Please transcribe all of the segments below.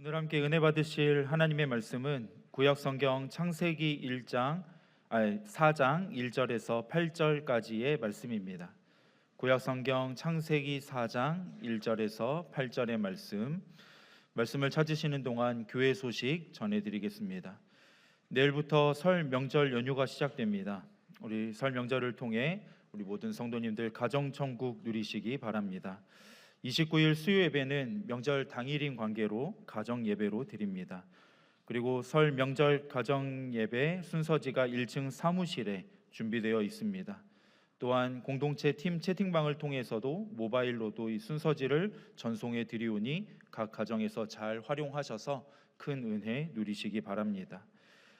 오늘 함께 은혜 받으실 하나님의 말씀은 구약 성경 창세기 4장 1절에서 8절까지의 말씀입니다. 구약 성경 창세기 4장 1절에서 8절의 말씀을 찾으시는 동안 교회 소식 전해드리겠습니다. 내일부터 설 명절 연휴가 시작됩니다. 우리 설 명절을 통해 우리 모든 성도님들 가정천국 누리시기 바랍니다. 29일 수요 예배는 명절 당일인 관계로 가정 예배로 드립니다. 그리고 설 명절 가정 예배 순서지가 1층 사무실에 준비되어 있습니다. 또한 공동체 팀 채팅방을 통해서도 모바일로도 이 순서지를 전송해 드리오니 각 가정에서 잘 활용하셔서 큰 은혜 누리시기 바랍니다.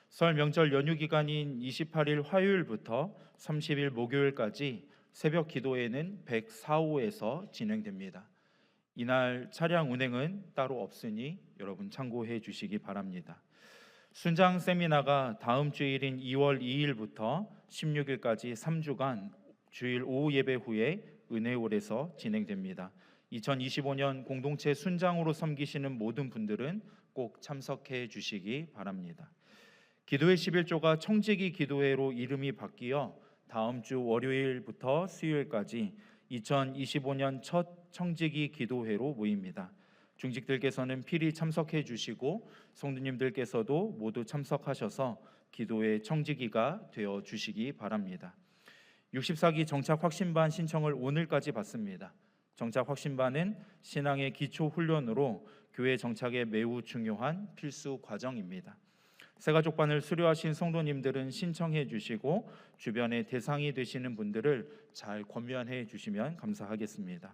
설 명절 연휴 기간인 28일 화요일부터 30일 목요일까지 새벽 기도회는 104호에서 진행됩니다. 이날 차량 운행은 따로 없으니 여러분 참고해 주시기 바랍니다. 순장 세미나가 다음 주일인 2월 2일부터 16일까지 3주간 주일 오후 예배 후에 은혜홀에서 진행됩니다. 2025년 공동체 순장으로 섬기시는 모든 분들은 꼭 참석해 주시기 바랍니다. 기도회 11조가 청지기 기도회로 이름이 바뀌어 다음 주 월요일부터 수요일까지 2025년 첫 청지기 기도회로 모입니다. 중직들께서는 필히 참석해 주시고 성도님들께서도 모두 참석하셔서 기도회 청지기가 되어 주시기 바랍니다. 64기 정착 확신반 신청을 오늘까지 받습니다. 정착 확신반은 신앙의 기초 훈련으로 교회 정착에 매우 중요한 필수 과정입니다. 새가족반을 수료하신 성도님들은 신청해 주시고 주변에 대상이 되시는 분들을 잘 권면해 주시면 감사하겠습니다.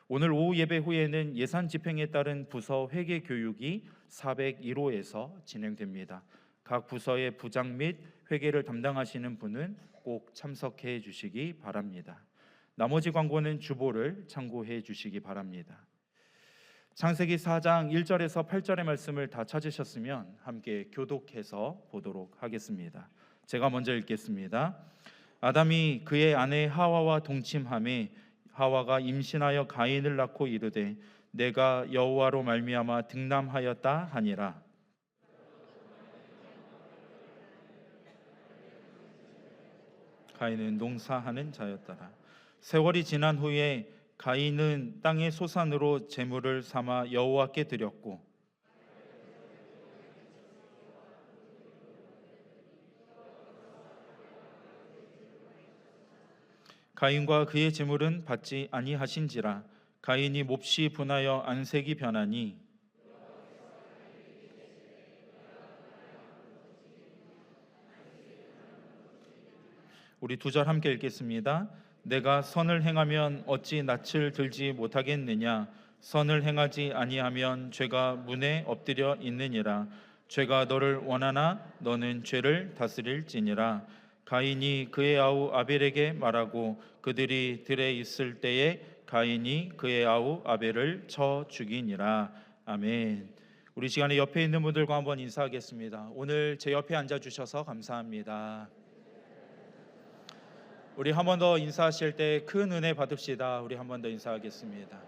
오늘 오후 예배 후에는 예산 집행에 따른 부서 회계 교육이 401호에서 진행됩니다. 각 부서의 부장 및 회계를 담당하시는 분은 꼭 참석해 주시기 바랍니다. 나머지 광고는 주보를 참고해 주시기 바랍니다. 창세기 4장 1절에서 8절의 말씀을 다 찾으셨으면 함께 교독해서 보도록 하겠습니다. 제가 먼저 읽겠습니다. 아담이 그의 아내 하와와 동침하매 하와가 임신하여 가인을 낳고 이르되 내가 여호와로 말미암아 득남하였다 하니라. 가인은 농사하는 자였더라. 세월이 지난 후에 가인은 땅의 소산으로 제물을 삼아 여호와께 드렸고 가인과 그의 제물은 받지 아니하신지라. 가인이 몹시 분하여 안색이 변하니 우리 두 절 함께 읽겠습니다. 내가 선을 행하면 어찌 낯을 들지 못하겠느냐. 선을 행하지 아니하면 죄가 문에 엎드려 있느니라. 죄가 너를 원하나 너는 죄를 다스릴지니라. 가인이 그의 아우 아벨에게 말하고 그들이 들에 있을 때에 가인이 그의 아우 아벨을 쳐 죽이니라. 아멘. 우리 시간에 옆에 있는 분들과 한번 인사하겠습니다. 오늘 제 옆에 앉아주셔서 감사합니다. 우리 한 번 더 인사하실 때 큰 은혜 받읍시다. 우리 한 번 더 인사하겠습니다.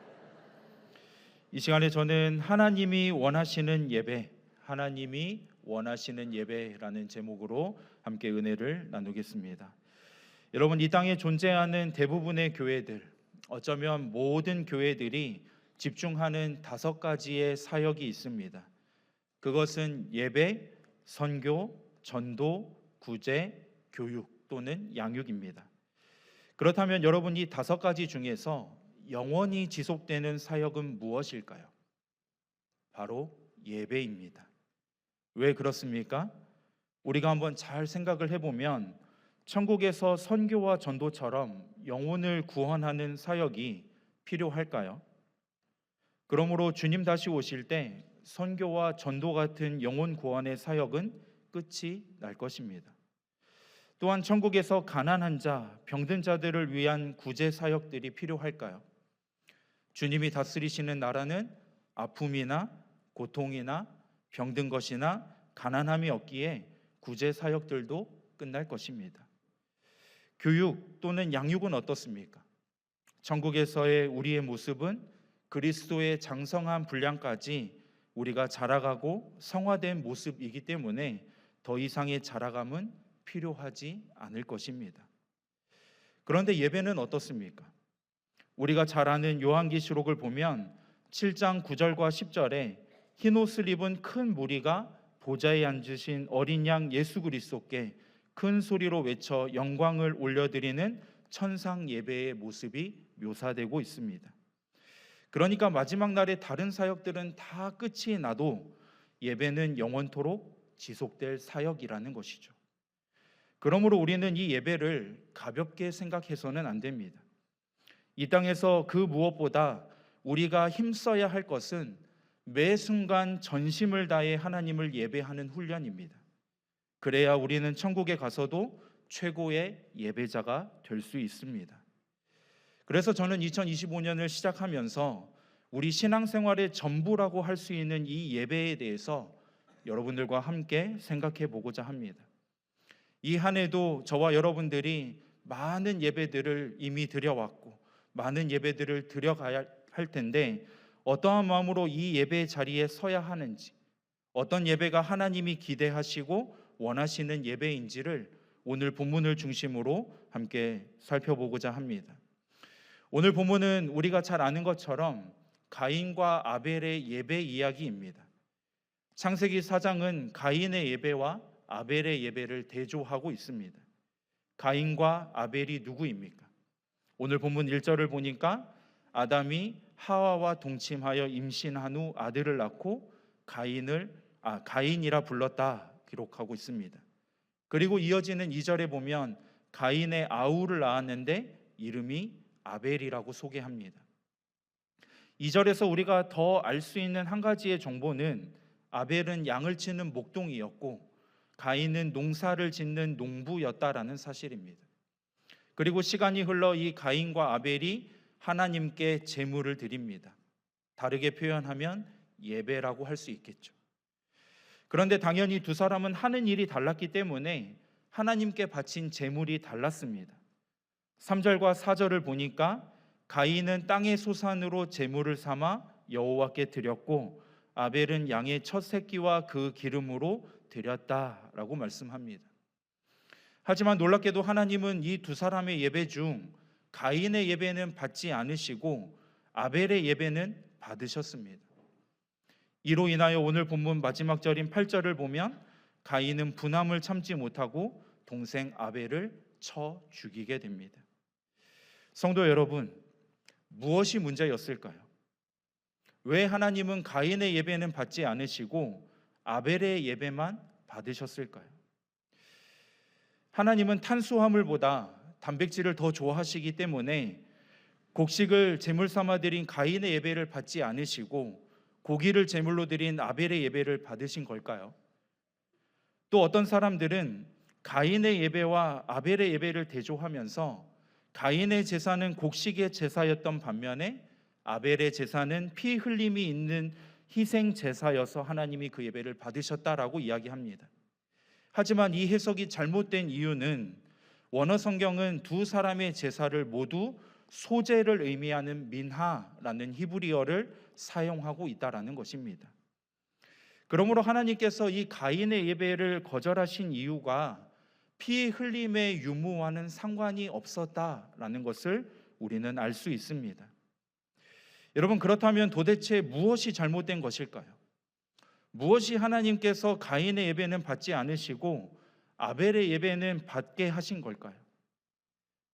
이 시간에 저는 하나님이 원하시는 예배라는 제목으로 함께 은혜를 나누겠습니다. 여러분, 이 땅에 존재하는 대부분의 교회들, 어쩌면 모든 교회들이 집중하는 5가지의 사역이 있습니다. 그것은 예배, 선교, 전도, 구제, 교육 또는 양육입니다. 그렇다면 여러분, 이 5가지 중에서 영원히 지속되는 사역은 무엇일까요? 바로 예배입니다. 왜 그렇습니까? 우리가 한번 잘 생각을 해보면 천국에서 선교와 전도처럼 영혼을 구원하는 사역이 필요할까요? 그러므로 주님 다시 오실 때 선교와 전도 같은 영혼 구원의 사역은 끝이 날 것입니다. 또한 천국에서 가난한 자, 병든 자들을 위한 구제 사역들이 필요할까요? 주님이 다스리시는 나라는 아픔이나 고통이나 병든 것이나 가난함이 없기에 구제 사역들도 끝날 것입니다. 교육 또는 양육은 어떻습니까? 천국에서의 우리의 모습은 그리스도의 장성한 분량까지 우리가 자라가고 성화된 모습이기 때문에 더 이상의 자라감은 필요하지 않을 것입니다. 그런데 예배는 어떻습니까? 우리가 잘 아는 요한계시록을 보면 7장 9절과 10절에 흰 옷을 입은 큰 무리가 보좌에 앉으신 어린 양 예수 그리스도께 큰 소리로 외쳐 영광을 올려드리는 천상 예배의 모습이 묘사되고 있습니다. 그러니까 마지막 날에 다른 사역들은 다 끝이 나도 예배는 영원토록 지속될 사역이라는 것이죠. 그러므로 우리는 이 예배를 가볍게 생각해서는 안 됩니다. 이 땅에서 그 무엇보다 우리가 힘써야 할 것은 매 순간 전심을 다해 하나님을 예배하는 훈련입니다. 그래야 우리는 천국에 가서도 최고의 예배자가 될 수 있습니다. 그래서 저는 2025년을 시작하면서 우리 신앙생활의 전부라고 할 수 있는 이 예배에 대해서 여러분들과 함께 생각해 보고자 합니다. 이 한 해도 저와 여러분들이 많은 예배들을 이미 드려왔고 많은 예배들을 드려가야 할 텐데 어떠한 마음으로 이 예배 자리에 서야 하는지, 어떤 예배가 하나님이 기대하시고 원하시는 예배인지를 오늘 본문을 중심으로 함께 살펴보고자 합니다. 오늘 본문은 우리가 잘 아는 것처럼 가인과 아벨의 예배 이야기입니다. 창세기 4장은 가인의 예배와 아벨의 예배를 대조하고 있습니다. 가인과 아벨이 누구입니까? 오늘 본문 1절을 보니까 아담이 하와와 동침하여 임신한 후 아들을 낳고 가인이라 불렀다 기록하고 있습니다. 그리고 이어지는 2절에 보면 가인의 아우를 낳았는데 이름이 아벨이라고 소개합니다. 2절에서 우리가 더 알 수 있는 한 가지의 정보는 아벨은 양을 치는 목동이었고 가인은 농사를 짓는 농부였다라는 사실입니다. 그리고 시간이 흘러 이 가인과 아벨이 하나님께 제물을 드립니다. 다르게 표현하면 예배라고 할 수 있겠죠. 그런데 당연히 두 사람은 하는 일이 달랐기 때문에 하나님께 바친 제물이 달랐습니다. 3절과 4절을 보니까 가인은 땅의 소산으로 제물을 삼아 여호와께 드렸고 아벨은 양의 첫 새끼와 그 기름으로 드렸다라고 말씀합니다. 하지만 놀랍게도 하나님은 이 두 사람의 예배 중 가인의 예배는 받지 않으시고 아벨의 예배는 받으셨습니다. 이로 인하여 오늘 본문 마지막 절인 8절을 보면 가인은 분함을 참지 못하고 동생 아벨을 쳐 죽이게 됩니다. 성도 여러분, 무엇이 문제였을까요? 왜 하나님은 가인의 예배는 받지 않으시고 아벨의 예배만 받으셨을까요? 하나님은 탄수화물보다 단백질을 더 좋아하시기 때문에 곡식을 제물 삼아 드린 가인의 예배를 받지 않으시고 고기를 제물로 드린 아벨의 예배를 받으신 걸까요? 또 어떤 사람들은 가인의 예배와 아벨의 예배를 대조하면서 가인의 제사는 곡식의 제사였던 반면에 아벨의 제사는 피 흘림이 있는 희생 제사여서 하나님이 그 예배를 받으셨다라고 이야기합니다. 하지만 이 해석이 잘못된 이유는 원어 성경은 두 사람의 제사를 모두 소제를 의미하는 민하라는 히브리어를 사용하고 있다라는 것입니다. 그러므로 하나님께서 이 가인의 예배를 거절하신 이유가 피 흘림의 유무와는 상관이 없었다라는 것을 우리는 알 수 있습니다. 여러분, 그렇다면 도대체 무엇이 잘못된 것일까요? 무엇이 하나님께서 가인의 예배는 받지 않으시고 아벨의 예배는 받게 하신 걸까요?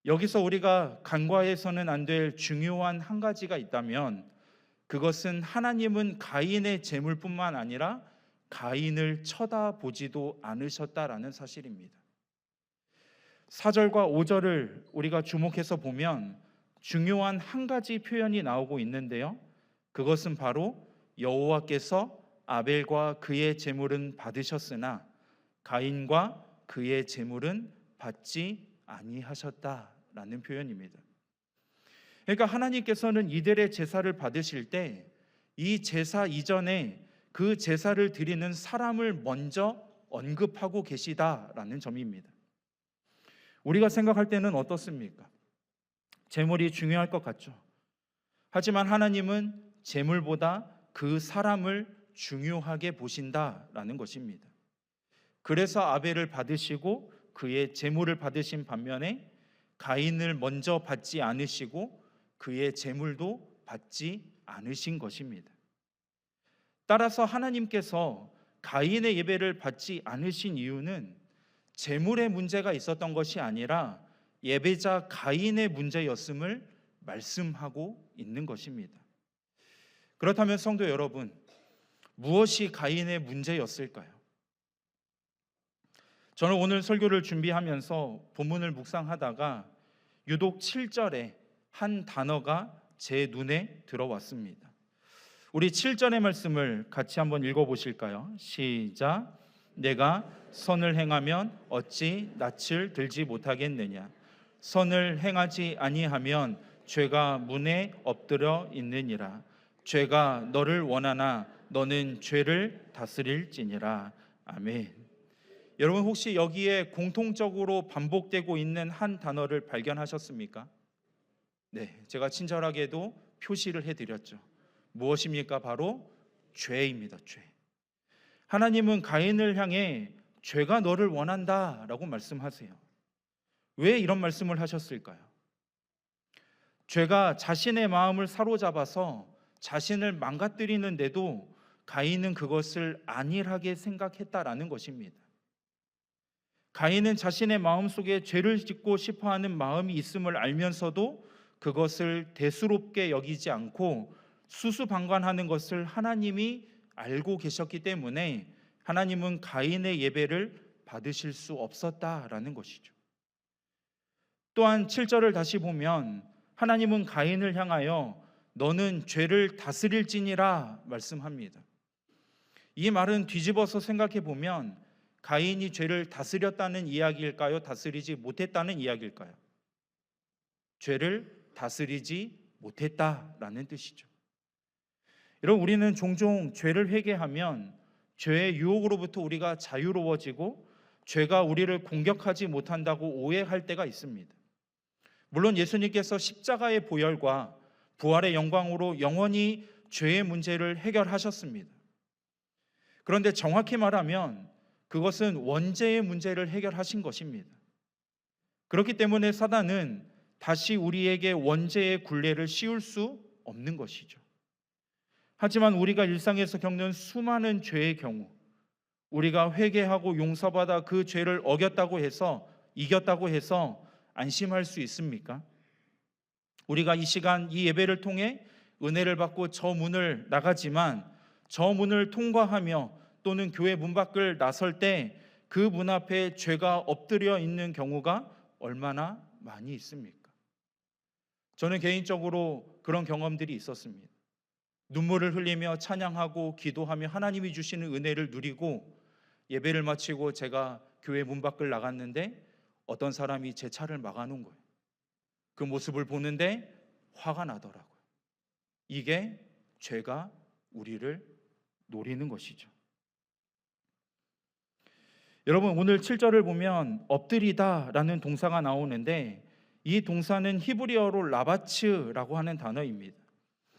여기서 우리가 간과해서는 안 될 중요한 한 가지가 있다면 그것은 하나님은 가인의 제물뿐만 아니라 가인을 쳐다보지도 않으셨다라는 사실입니다. 4절과 5절을 우리가 주목해서 보면 중요한 한 가지 표현이 나오고 있는데요. 그것은 바로 여호와께서 아벨과 그의 제물은 받으셨으나 가인과 그의 제물은 받지 아니하셨다라는 표현입니다. 그러니까 하나님께서는 이들의 제사를 받으실 때 이 제사 이전에 그 제사를 드리는 사람을 먼저 언급하고 계시다라는 점입니다. 우리가 생각할 때는 어떻습니까? 제물이 중요할 것 같죠. 하지만 하나님은 제물보다 그 사람을 중요하게 보신다라는 것입니다. 그래서 아벨을 받으시고 그의 제물을 받으신 반면에 가인을 먼저 받지 않으시고 그의 제물도 받지 않으신 것입니다. 따라서 하나님께서 가인의 예배를 받지 않으신 이유는 제물의 문제가 있었던 것이 아니라 예배자 가인의 문제였음을 말씀하고 있는 것입니다. 그렇다면 성도 여러분, 무엇이 가인의 문제였을까요? 저는 오늘 설교를 준비하면서 본문을 묵상하다가 유독 7절에 한 단어가 제 눈에 들어왔습니다. 우리 7절의 말씀을 같이 한번 읽어보실까요? 시작. 내가 선을 행하면 어찌 낯을 들지 못하겠느냐. 선을 행하지 아니하면 죄가 문에 엎드려 있느니라. 죄가 너를 원하나 너는 죄를 다스릴지니라. 아멘. 여러분, 혹시 여기에 공통적으로 반복되고 있는 한 단어를 발견하셨습니까? 네, 제가 친절하게도 표시를 해드렸죠. 무엇입니까? 바로 죄입니다. 죄. 하나님은 가인을 향해 죄가 너를 원한다 라고 말씀하세요. 왜 이런 말씀을 하셨을까요? 죄가 자신의 마음을 사로잡아서 자신을 망가뜨리는데도 가인은 그것을 안일하게 생각했다라는 것입니다. 가인은 자신의 마음속에 죄를 짓고 싶어하는 마음이 있음을 알면서도 그것을 대수롭게 여기지 않고 수수방관하는 것을 하나님이 알고 계셨기 때문에 하나님은 가인의 예배를 받으실 수 없었다라는 것이죠. 또한 7절을 다시 보면 하나님은 가인을 향하여 너는 죄를 다스릴지니라 말씀합니다. 이 말은 뒤집어서 생각해 보면 가인이 죄를 다스렸다는 이야기일까요? 다스리지 못했다는 이야기일까요? 죄를 다스리지 못했다라는 뜻이죠. 여러분, 우리는 종종 죄를 회개하면 죄의 유혹으로부터 우리가 자유로워지고 죄가 우리를 공격하지 못한다고 오해할 때가 있습니다. 물론 예수님께서 십자가의 보혈과 부활의 영광으로 영원히 죄의 문제를 해결하셨습니다. 그런데 정확히 말하면 그것은 원죄의 문제를 해결하신 것입니다. 그렇기 때문에 사단은 다시 우리에게 원죄의 굴레를 씌울 수 없는 것이죠. 하지만 우리가 일상에서 겪는 수많은 죄의 경우, 우리가 회개하고 용서받아 그 죄를 어겼다고 해서, 이겼다고 해서 안심할 수 있습니까? 우리가 이 시간 이 예배를 통해 은혜를 받고 저 문을 나가지만 저 문을 통과하며 또는 교회 문 밖을 나설 때 그 문 앞에 죄가 엎드려 있는 경우가 얼마나 많이 있습니까? 저는 개인적으로 그런 경험들이 있었습니다. 눈물을 흘리며 찬양하고 기도하며 하나님이 주시는 은혜를 누리고 예배를 마치고 제가 교회 문 밖을 나갔는데 어떤 사람이 제 차를 막아놓은 거예요. 그 모습을 보는데 화가 나더라고요. 이게 죄가 우리를 노리는 것이죠. 여러분, 오늘 7절을 보면 엎드리다라는 동사가 나오는데 이 동사는 히브리어로 라바츠라고 하는 단어입니다.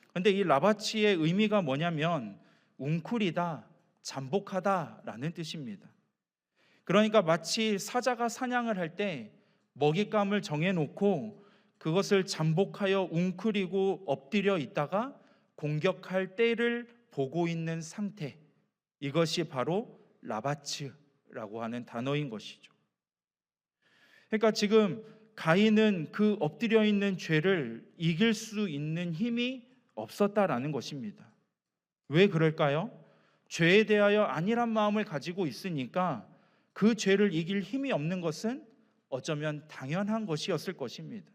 그런데 이 라바치의 의미가 뭐냐면 웅크리다, 잠복하다라는 뜻입니다. 그러니까 마치 사자가 사냥을 할 때 먹잇감을 정해놓고 그것을 잠복하여 웅크리고 엎드려 있다가 공격할 때를 보고 있는 상태, 이것이 바로 라바츠라고 하는 단어인 것이죠. 그러니까 지금 가인은 그 엎드려 있는 죄를 이길 수 있는 힘이 없었다라는 것입니다. 왜 그럴까요? 죄에 대하여 안일한 마음을 가지고 있으니까 그 죄를 이길 힘이 없는 것은 어쩌면 당연한 것이었을 것입니다.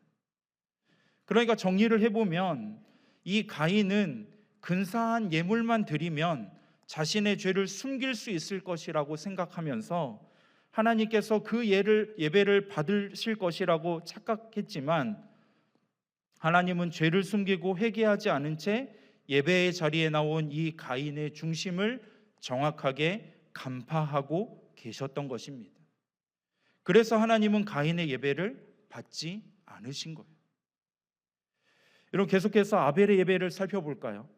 그러니까 정리를 해보면 이 가인은 근사한 예물만 드리면 자신의 죄를 숨길 수 있을 것이라고 생각하면서 하나님께서 그 예배를 받으실 것이라고 착각했지만 하나님은 죄를 숨기고 회개하지 않은 채 예배의 자리에 나온 이 가인의 중심을 정확하게 간파하고 계셨던 것입니다. 그래서 하나님은 가인의 예배를 받지 않으신 거예요. 여러분, 계속해서 아벨의 예배를 살펴볼까요?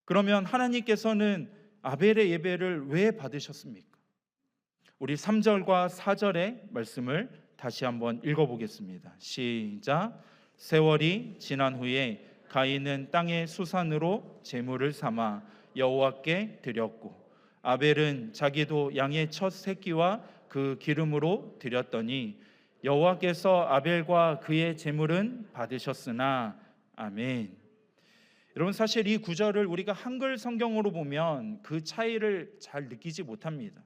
그러면 하나님께서는 아벨의 예배를 왜 받으셨습니까? 우리 3절과 4절의 말씀을 다시 한번 읽어보겠습니다. 시작. 세월이 지난 후에 가인은 땅의 수산으로 제물을 삼아 여호와께 드렸고 아벨은 자기도 양의 첫 새끼와 그 기름으로 드렸더니 여호와께서 아벨과 그의 제물은 받으셨으나. 아멘. 여러분, 사실 이 구절을 우리가 한글 성경으로 보면 그 차이를 잘 느끼지 못합니다.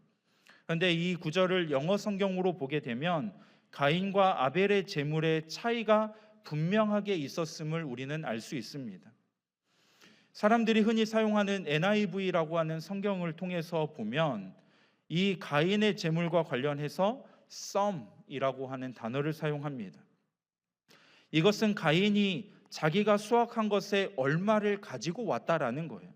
그런데 이 구절을 영어 성경으로 보게 되면 가인과 아벨의 제물의 차이가 분명하게 있었음을 우리는 알 수 있습니다. 사람들이 흔히 사용하는 NIV라고 하는 성경을 통해서 보면 이 가인의 제물과 관련해서 some이라고 하는 단어를 사용합니다. 이것은 가인이 자기가 수확한 것의 얼마를 가지고 왔다라는 거예요.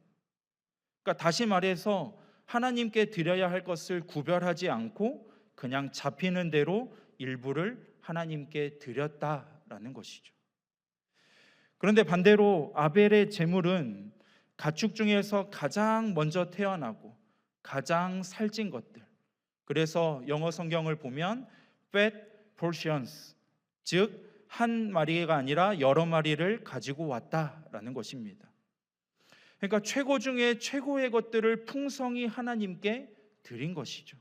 그러니까 다시 말해서 하나님께 드려야 할 것을 구별하지 않고 그냥 잡히는 대로 일부를 하나님께 드렸다라는 것이죠. 그런데 반대로 아벨의 제물은 가축 중에서 가장 먼저 태어나고 가장 살찐 것들, 그래서 영어 성경을 보면 fat portions, 즉 한 마리가 아니라 여러 마리를 가지고 왔다라는 것입니다. 그러니까 최고 중에 최고의 것들을 풍성히 하나님께 드린 것이죠.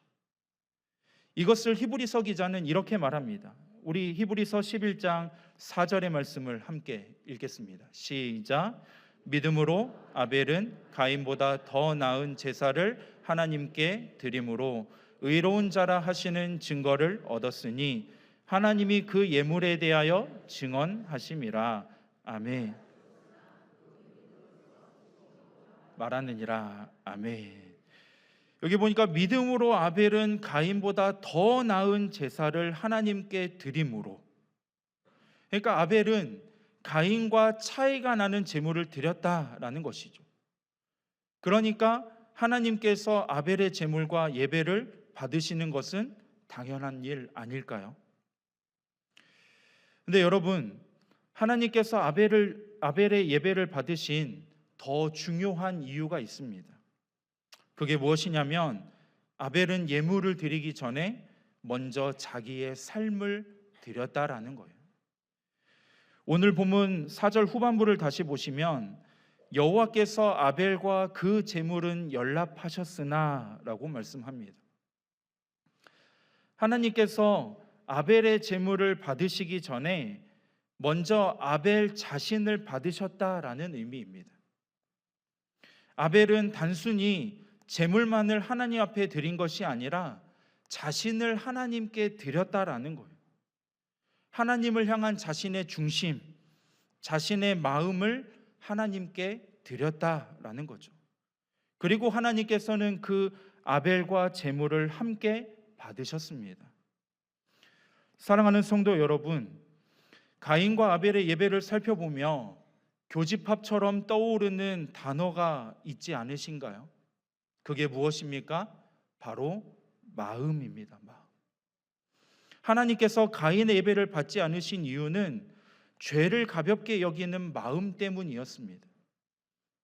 이것을 히브리서 기자는 이렇게 말합니다. 우리 히브리서 11장 4절의 말씀을 함께 읽겠습니다. 시작. 믿음으로 아벨은 가인보다 더 나은 제사를 하나님께 드림으로 의로운 자라 하시는 증거를 얻었으니 하나님이 그 예물에 대하여 증언하심이라. 아멘. 말하느니라. 아멘. 여기 보니까 믿음으로 아벨은 가인보다 더 나은 제사를 하나님께 드림으로, 그러니까 아벨은 가인과 차이가 나는 제물을 드렸다라는 것이죠. 그러니까 하나님께서 아벨의 제물과 예배를 받으시는 것은 당연한 일 아닐까요? 근데 여러분, 하나님께서 아벨의 예배를 받으신 더 중요한 이유가 있습니다. 그게 무엇이냐면 아벨은 예물을 드리기 전에 먼저 자기의 삶을 드렸다라는 거예요. 오늘 본문 4절 후반부를 다시 보시면 여호와께서 아벨과 그 제물은 연락하셨으나 라고 말씀합니다. 하나님께서 아벨의 제물을 받으시기 전에 먼저 아벨 자신을 받으셨다라는 의미입니다. 아벨은 단순히 제물만을 하나님 앞에 드린 것이 아니라 자신을 하나님께 드렸다라는 거예요. 하나님을 향한 자신의 중심, 자신의 마음을 하나님께 드렸다라는 거죠. 그리고 하나님께서는 그 아벨과 제물을 함께 받으셨습니다. 사랑하는 성도 여러분, 가인과 아벨의 예배를 살펴보며 교집합처럼 떠오르는 단어가 있지 않으신가요? 그게 무엇입니까? 바로 마음입니다. 마음. 하나님께서 가인의 예배를 받지 않으신 이유는 죄를 가볍게 여기는 마음 때문이었습니다.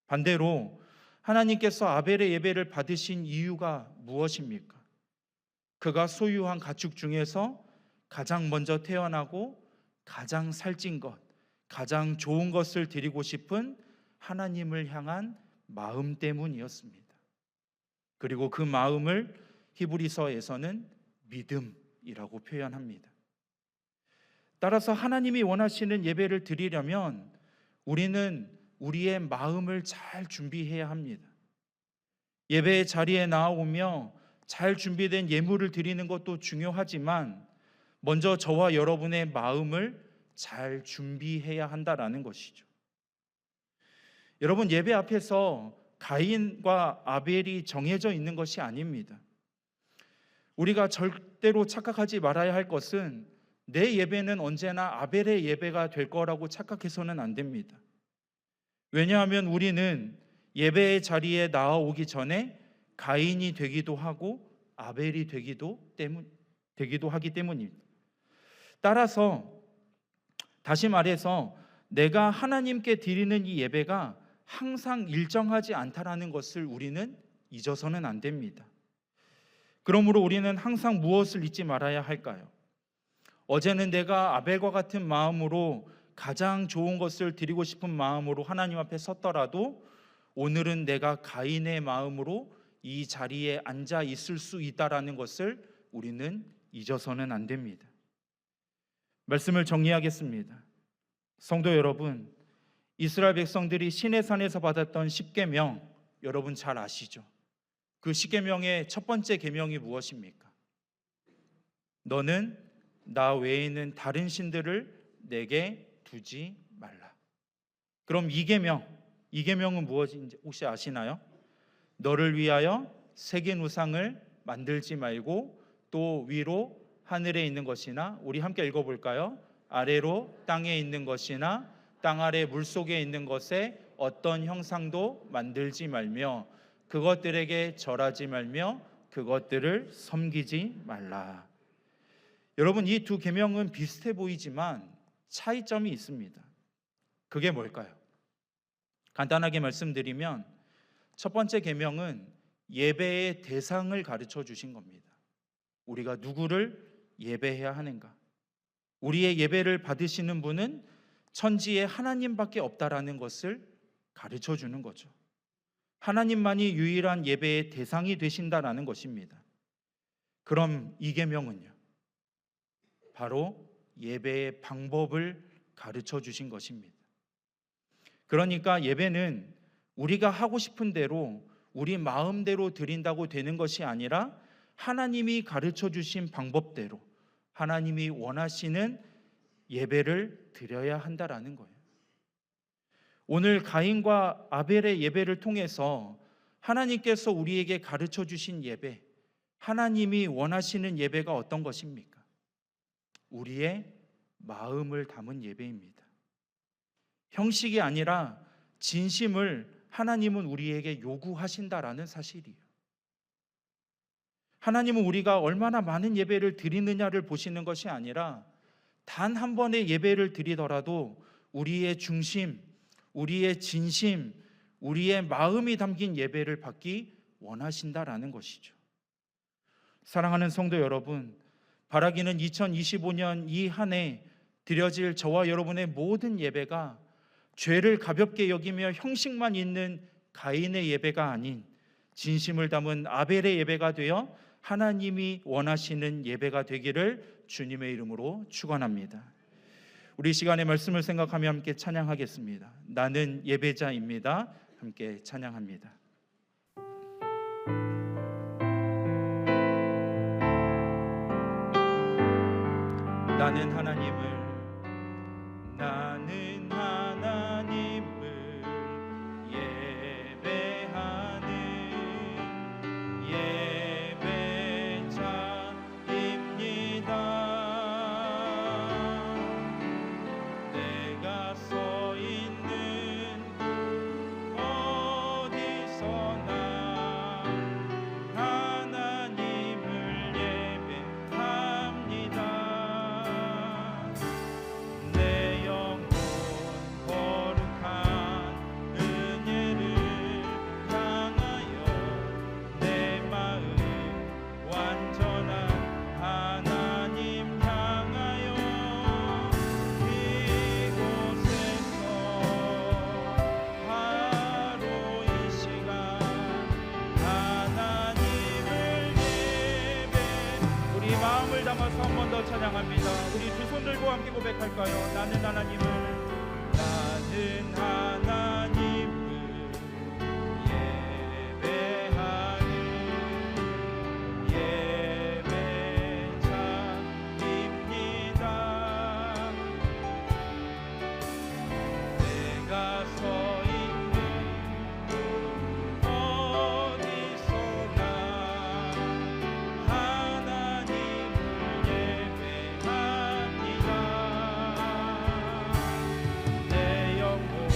반대로 하나님께서 아벨의 예배를 받으신 이유가 무엇입니까? 그가 소유한 가축 중에서 가장 먼저 태어나고 가장 살찐 것, 가장 좋은 것을 드리고 싶은 하나님을 향한 마음 때문이었습니다. 그리고 그 마음을 히브리서에서는 믿음이라고 표현합니다. 따라서 하나님이 원하시는 예배를 드리려면 우리는 우리의 마음을 잘 준비해야 합니다. 예배의 자리에 나오며 잘 준비된 예물을 드리는 것도 중요하지만 먼저 저와 여러분의 마음을 잘 준비해야 한다라는 것이죠. 여러분, 예배 앞에서 가인과 아벨이 정해져 있는 것이 아닙니다. 우리가 절대로 착각하지 말아야 할 것은 내 예배는 언제나 아벨의 예배가 될 거라고 착각해서는 안 됩니다. 왜냐하면 우리는 예배의 자리에 나아오기 전에 가인이 되기도 하고 아벨이 되기도 하기 때문입니다. 따라서 다시 말해서 내가 하나님께 드리는 이 예배가 항상 일정하지 않다라는 것을 우리는 잊어서는 안 됩니다. 그러므로 우리는 항상 무엇을 잊지 말아야 할까요? 어제는 내가 아벨과 같은 마음으로 가장 좋은 것을 드리고 싶은 마음으로 하나님 앞에 섰더라도 오늘은 내가 가인의 마음으로 이 자리에 앉아 있을 수 있다라는 것을 우리는 잊어서는 안 됩니다. 말씀을 정리하겠습니다. 성도 여러분, 이스라엘 백성들이 시내산에서 받았던 십계명 여러분 잘 아시죠? 그 십계명의 첫 번째 계명이 무엇입니까? 너는 나 외에 있는 다른 신들을 내게 두지 말라. 그럼 이 계명은 무엇인지 혹시 아시나요? 너를 위하여 새긴 우상을 만들지 말고 또 위로 하늘에 있는 것이나 우리 함께 읽어볼까요? 아래로 땅에 있는 것이나 땅 아래 물속에 있는 것에 어떤 형상도 만들지 말며 그것들에게 절하지 말며 그것들을 섬기지 말라. 여러분, 이 두 계명은 비슷해 보이지만 차이점이 있습니다. 그게 뭘까요? 간단하게 말씀드리면 첫 번째 계명은 예배의 대상을 가르쳐 주신 겁니다. 우리가 누구를 예배해야 하는가? 우리의 예배를 받으시는 분은 천지에 하나님밖에 없다라는 것을 가르쳐 주는 거죠. 하나님만이 유일한 예배의 대상이 되신다라는 것입니다. 그럼 이 계명은요? 바로 예배의 방법을 가르쳐 주신 것입니다. 그러니까 예배는 우리가 하고 싶은 대로 우리 마음대로 드린다고 되는 것이 아니라 하나님이 가르쳐 주신 방법대로 하나님이 원하시는 예배를 드려야 한다라는 거예요. 오늘 가인과 아벨의 예배를 통해서 하나님께서 우리에게 가르쳐 주신 예배, 하나님이 원하시는 예배가 어떤 것입니까? 우리의 마음을 담은 예배입니다. 형식이 아니라 진심을 하나님은 우리에게 요구하신다라는 사실이에요. 하나님은 우리가 얼마나 많은 예배를 드리느냐를 보시는 것이 아니라 단 한 번의 예배를 드리더라도 우리의 중심, 우리의 진심, 우리의 마음이 담긴 예배를 받기 원하신다라는 것이죠. 사랑하는 성도 여러분, 바라기는 2025년 이 한 해 드려질 저와 여러분의 모든 예배가 죄를 가볍게 여기며 형식만 있는 가인의 예배가 아닌 진심을 담은 아벨의 예배가 되어 하나님이 원하시는 예배가 되기를 주님의 이름으로 축원합니다. 우리 시간의 말씀을 생각하며 함께 찬양하겠습니다. 나는 예배자입니다. 함께 찬양합니다. 나는 하나님을 예배하는 예배자입니다. 내가 서 있는 어디서나 하나님을 예배합니다. 내 영혼 거룩한 은혜를 향하여 내 마음 완전한 하나님 향하여 이곳에서 바로 이 시간 하나님을 예배 우리 마음을 담아서 한 번 더 찬양합니다. 우리 두 손 들고 함께 고백할까요? 나는 하나님을 예배하는 예배자입니다. 내가 서 있는 어디서나 하나님을 예배합니다. 내 영혼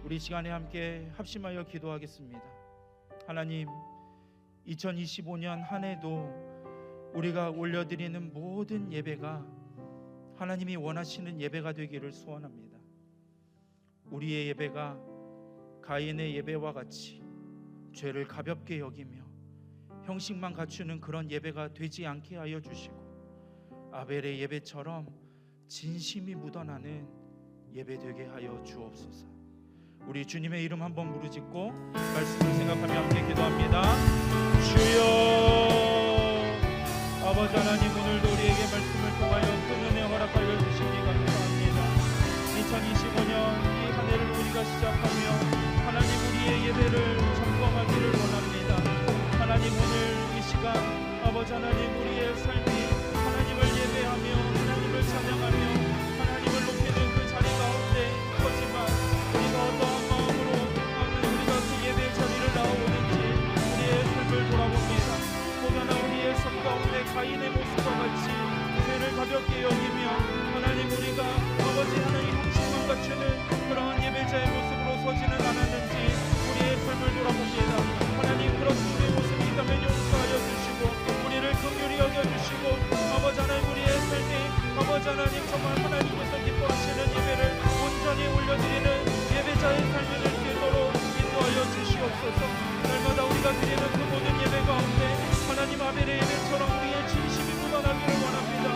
우리 시간에 함께 합심하여 기도하겠습니다. 하나님, 2025년 한 해도 우리가 올려드리는 모든 예배가 하나님이 원하시는 예배가 되기를 소원합니다. 우리의 예배가 가인의 예배와 같이 죄를 가볍게 여기며 형식만 갖추는 그런 예배가 되지 않게 하여 주시고, 아벨의 예배처럼 진심이 묻어나는 예배 되게 하여 주옵소서. 우리 주님의 이름 한번 부르짖고 말씀을 생각하며 함께 기도합니다. 주여, 아버지 하나님, 오늘도 우리에게 말씀을 통하여 큰 은혜 허락하여 주시니 감사합니다. 2025년 이 한 해를 우리가 시작하며 하나님, 우리의 예배를 점검하기를 원합니다. 하나님, 오늘 이 시간 아버지 하나님, 우리의 삶이 하나님을 예배하며 하나님을 찬양하며 하나님을 높이는 그 자리 가운데 있지만 우리가 어떠한 마음으로 우리가 그 예배 자리를 나오는지 우리의 삶을 돌아봅니다. 혹여나 우리의 삶 가운데 가인의 모습과 같이 죄를 가볍게 여기며 하나님, 우리가 아버지 하나님 형식만 갖추는 그러한 예배자의 모습으로 서지는 않았는지 우리의 삶을 돌아봅니다. 하나님, 그런 우리의 모습이 있다면 용서하여 주시고 우리를 긍휼히 여겨주시고 아버지 하나님, 우리의 삶에 아버지 하나님 정말 하나님께서 기뻐하시는 예배를 온전히 올려드리는 예배자의 삶이 될 수 있도록 인도하여 주시옵소서. 날마다 우리가 드리는 그 모든 예배 가운데 하나님, 아벨의 예배처럼 우리의 진심이 묻어나기를 원합니다.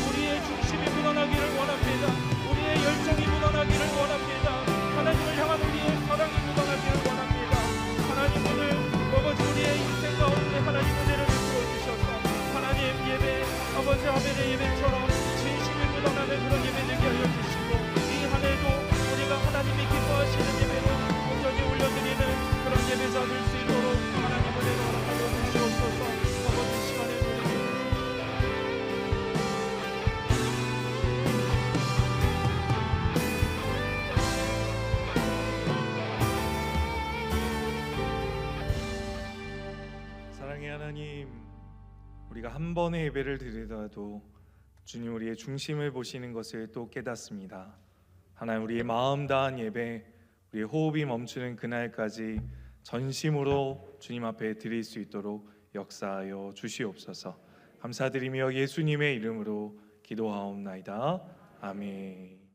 우리의 중심이 묻어나기를 원합니다. 우리의 열정이 묻어나기를 원합니다. 하나님을 향한 우리의 사랑이 묻어나기를 원합니다. 하나님, 오늘 아버지 우리의 인생 가운데 하나님 은혜를 베풀어 주셔서 하나님 예배 아버지 아벨의 예배처럼 진심이 묻어나는 그런 예배 되게 하여 주시고 이 한 해도 우리가 하나님이 기뻐하시는 예배로 온전히 올려드리는 그런 예배자 될 수 있도록 하나님 은혜를 허락하여 주시옵소서. 아버지 시간에 사랑의 하나님, 우리가 한 번의 예배를 드리더라도 주님 우리의 중심을 보시는 것을 또 깨닫습니다. 하나님, 우리의 마음 다한 예배, 우리의 호흡이 멈추는 그날까지 전심으로 주님 앞에 드릴 수 있도록 역사하여 주시옵소서. 감사드리며 예수님의 이름으로 기도하옵나이다. 아멘.